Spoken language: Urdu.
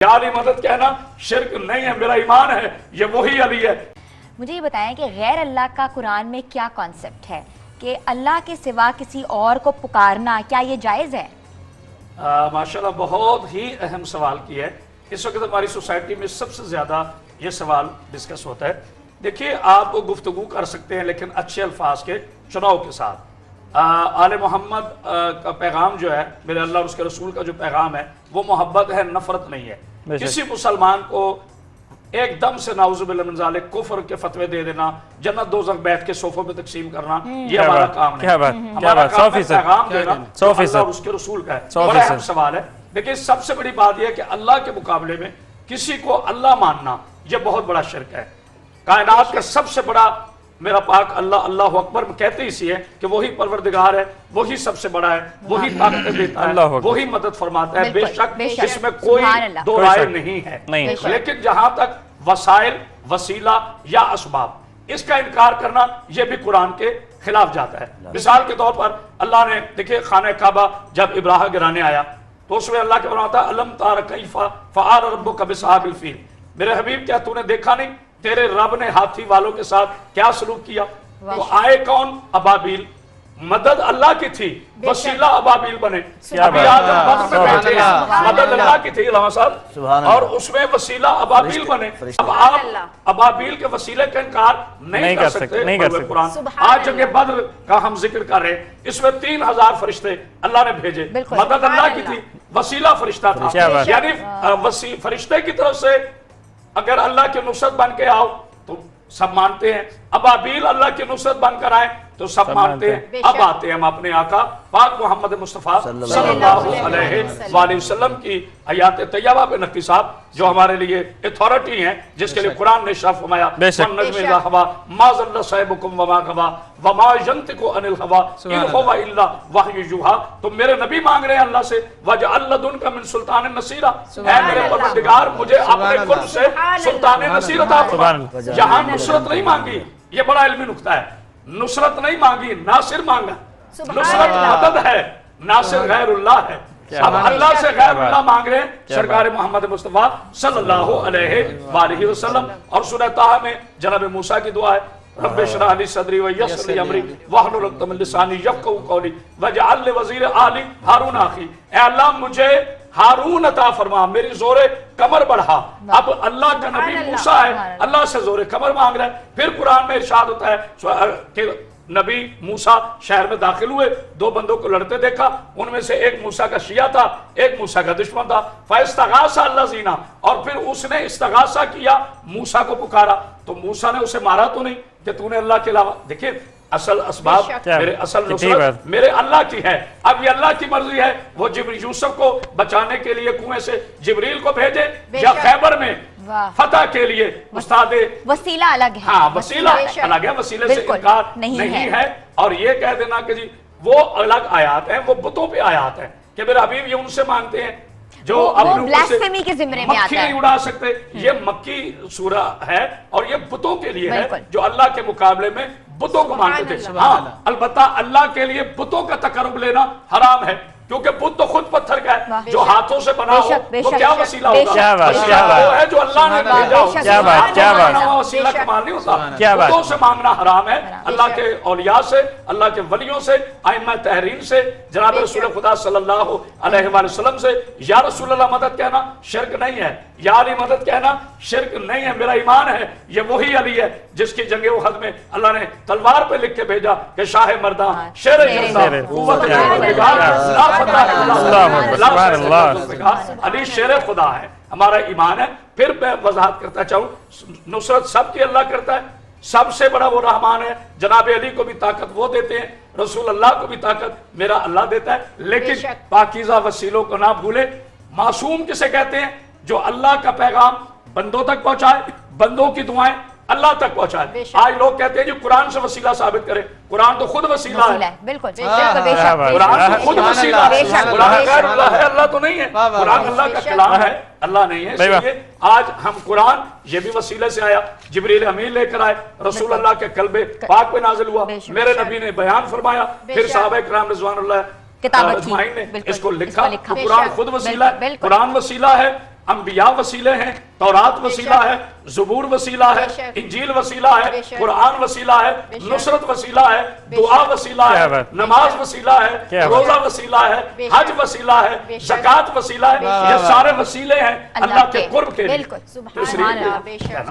یا علی مدد کہنا شرک نہیں ہے، میرا ایمان ہے یہ وہی علی ہے۔ مجھے یہ بتائیں کہ غیر اللہ کا قرآن میں کیا کانسیپٹ ہے کہ اللہ کے سوا کسی اور کو پکارنا، کیا یہ جائز ہے؟ ماشاءاللہ بہت ہی اہم سوال کی ہے۔ اس وقت ہماری سوسائٹی میں سب سے زیادہ یہ سوال ڈسکس ہوتا ہے۔ دیکھیے آپ گفتگو کر سکتے ہیں لیکن اچھے الفاظ کے چناؤ کے ساتھ۔ آل محمد کا پیغام جو ہے، میرے اللہ اور اس کے رسول کا جو پیغام ہے وہ محبت ہے، نفرت نہیں ہے۔ کسی مسلمان کو ایک دم سے نعوذ باللہ من ذالک کفر کے فتوے دے دینا، جنت دوزخ بیٹھ کے صوفوں پہ تقسیم کرنا، یہ ہمارا کام نہیں ہے۔ ہمارا کام ہے پیغام دینا جو اللہ اور اس کے رسول کا ہے۔ بڑا اہم سوال ہے۔ دیکھیں سب سے بڑی بات یہ ہے کہ اللہ کے مقابلے میں کسی کو اللہ ماننا یہ بہت بڑا شرک ہے۔ کائنات کا سب سے بڑا میرا پاک اللہ، اللہ اکبر کہتے اسی ہے کہ وہی پروردگار ہے، وہی سب سے بڑا ہے، وہی طاقت دیتا ہے، وہی مدد فرماتا ہے۔ بے شک اس میں کوئی دو رائے نہیں ہے۔ لیکن جہاں تک وسائل، وسیلہ یا اسباب، اس کا انکار کرنا یہ بھی قرآن کے خلاف جاتا ہے۔ مثال کے طور پر اللہ نے دیکھیں خانہ کعبہ جب ابراہ گرانے آیا تو اس میں اللہ کے فرماتا ہے الم تر کیف فعل ربک باصحاب الفیل، میرے حبیب کیا تو نے دیکھا نہیں تیرے رب نے ہاتھی والوں کے ساتھ کیا سلوک کیا؟ تو آئے کون؟ ابابیل۔ مدد اللہ کی تھی، وسیلہ ابابیل بنے۔ ابھی آدم بدر میں بیٹھے ہیں، مدد اللہ کی تھی علامہ صاحب، اور اس میں وسیلہ ابابیل بنے۔ اب آپ ابابیل کے وسیلے کا انکار نہیں کر سکتے۔ قرآن آج جنگ بدر کا ہم ذکر کر رہے ہیں، اس میں 3000 فرشتے اللہ نے بھیجے، مدد اللہ کی تھی، وسیلہ فرشتہ تھا۔ یعنی فرشتے کی طرف سے اگر اللہ کی نصرت بن کے آؤ تو سب مانتے ہیں، ابابیل اللہ کی نصرت بن کر آئے تو سب مانتے ہیں۔ اب آتے ہیں ہم اپنے آقا پاک محمد مصطفیٰ صلی اللہ علیہ وآلہ وسلم کی آیات طیبہ پہ نقی صاحب جو ہمارے لیے اتھارٹی ہیں، جس کے لیے قرآن نے شرف فرمایا وَالنَّجْمِ إِذَا هَوَىٰ مَا ضَلَّ صَاحِبُكُمْ وَمَا غَوَىٰ وَمَا يَنطِقُ عَنِ الْهَوَىٰ إِنْ هُوَ إِلَّا وَحْيٌ يُوحَىٰ۔ تو میرے نبی مانگ رہے ہیں اللہ سے وَاجْعَل لَّدُنْكَ مِن سُلْطَانٍ نَصِيرًا، اے میرے پروردگار مجھے اپنے قرب سے سلطان نصیر عطا فرما۔ یہاں نصرت نہیں مانگی، یہ بڑا علمی نقطہ ہے، نصرت نہیں مانگی، ناصر مانگا۔ نصرت مدد ہے، ناصر غیر اللہ ہے۔ اب اللہ سے غیر اللہ مانگ رہے ہیں سرکار محمد مصطفیٰ صلی اللہ علیہ وآلہ وسلم۔ اور سورہ طٰہٰ میں جناب موسیٰ کی دعا ہے رب اشرح لی صدری ویسر لی امری واحلل عقدۃ من لسانی یفقہوا قولی واجعل لی وزیر اہلی ہارون اخی، اے اللہ مجھے ہارون عطا فرما، میری زور کمر بڑھا۔ اب اللہ کا نبی موسیٰ ہے، اللہ سے زور کمر مانگ رہا ہے۔ پھر قرآن میں ارشاد ہوتا ہے کہ نبی موسیٰ شہر میں داخل ہوئے، دو بندوں کو لڑتے دیکھا، ان میں سے ایک موسیٰ کا شیعہ تھا، ایک موسیٰ کا دشمن تھا۔ فَاسْتَغَاثَ الَّذِينَ، اور پھر اس نے استغاثہ کیا، موسیٰ کو پکارا تو موسیٰ نے اسے مارا تو نہیں کہ تو نے اللہ کے علاوہ۔ دیکھیں اصل اسباب، میرے اصل نصرت میرے اللہ کی ہے۔ اب یہ اللہ کی مرضی ہے، وہ جبریل یوسف کو بچانے کے لیے کنویں سے جبریل کو بھیجے یا خیبر میں فتح کے لیے استاد وسیلہ الگ ہے۔ ہاں وسیلہ الگ ہے، وسیلے سے انکار نہیں ہے۔ اور یہ کہہ دینا کہ جی وہ الگ آیات ہیں، وہ بتوں پہ آیات ہیں کہ میرے حبیب یہ ان سے مانگتے ہیں جو اپنے بلاسفیمی کے ذمرے میں آتا مکھی ہے، نہیں اڑا سکتے۔ یہ مکی سورہ ہے اور یہ بتوں کے لیے ہے جو اللہ کے مقابلے میں بتوں کو مانتے تھے۔ ہاں البتہ اللہ کے لیے بتوں کا تقرب لینا حرام ہے، کیونکہ بت تو خود پتھر کا ہے، جو ہاتھوں سے بنا ہو وہ کیا وسیلہ ہوگا؟ وسیلہ وہ ہے جو اللہ نے بھیجا ہو۔ وسیلہ کمال نہیں ہوتا۔ بتوں سے مانگنا حرام ہے۔ اللہ کے اولیاء سے، اللہ کے ولیوں سے، ائمہ تحریر سے، جناب رسول خدا صلی اللہ علیہ وآلہ وسلم سے یا رسول اللہ مدد کہنا شرک نہیں ہے، یا علی مدد کہنا شرک نہیں ہے، میرا ایمان ہے یہ وہی علی ہے جس کی جنگ احد میں اللہ نے تلوار پہ لکھ کے بھیجا کہ شاہ مرداں شیر جرداں قوت پروردگار علی شیر خدا ہے، ہمارا ایمان ہے۔ پھر میں وضاحت کرتا چاہوں، نصرت سب کی اللہ کرتا ہے، سب سے بڑا وہ رحمان ہے۔ جناب علی کو بھی طاقت وہ دیتے ہیں، رسول اللہ کو بھی طاقت میرا اللہ دیتا ہے۔ لیکن پاکیزہ وسیلوں کو نہ بھولے۔ معصوم کسے کہتے ہیں؟ جو اللہ کا پیغام بندوں تک پہنچائے، بندوں کی دعائیں اللہ تک پہنچائے۔ آج لوگ کہتے ہیں جو قرآن سے وسیلہ ثابت کرے، قرآن تو خود وسیلہ ہے۔ بالکل قرآن تو خود وسیلہ ہے، قرآن غیر اللہ ہے، اللہ تو نہیں ہے۔ قرآن اللہ کا کلام ہے، اللہ نہیں ہے۔ اس لیے آج ہم قرآن یہ بھی وسیلے سے آیا، جبریل امین لے کر آئے، رسول اللہ کے قلب پاک پہ نازل ہوا، میرے نبی نے بیان فرمایا، پھر صحابہ کرام رضوان اللہ اجمعین نے اس کو لکھا۔ قرآن خود وسیلہ ہے، قرآن وسیلہ ہے۔ انبیاء وسیلے ہیں، تورات وسیلہ ہے، زبور وسیلہ ہے، بے شک، انجیل وسیلہ ہے، بے شک، قرآن وسیلہ ہے، بے شک، نصرت وسیلہ ہے، دعا وسیلہ کیا ہے، بات، نماز وسیلہ ہے، کیا بات، روزہ وسیلہ ہے، بے حج شک، وسیلہ ہے، بے شک، زکوٰۃ وسیلہ ہے، بے شک، یہ سارے وسیلے ہیں اللہ کے قرب کے لیے۔ بالکل تو اس لیے سبحان اللہ بے شک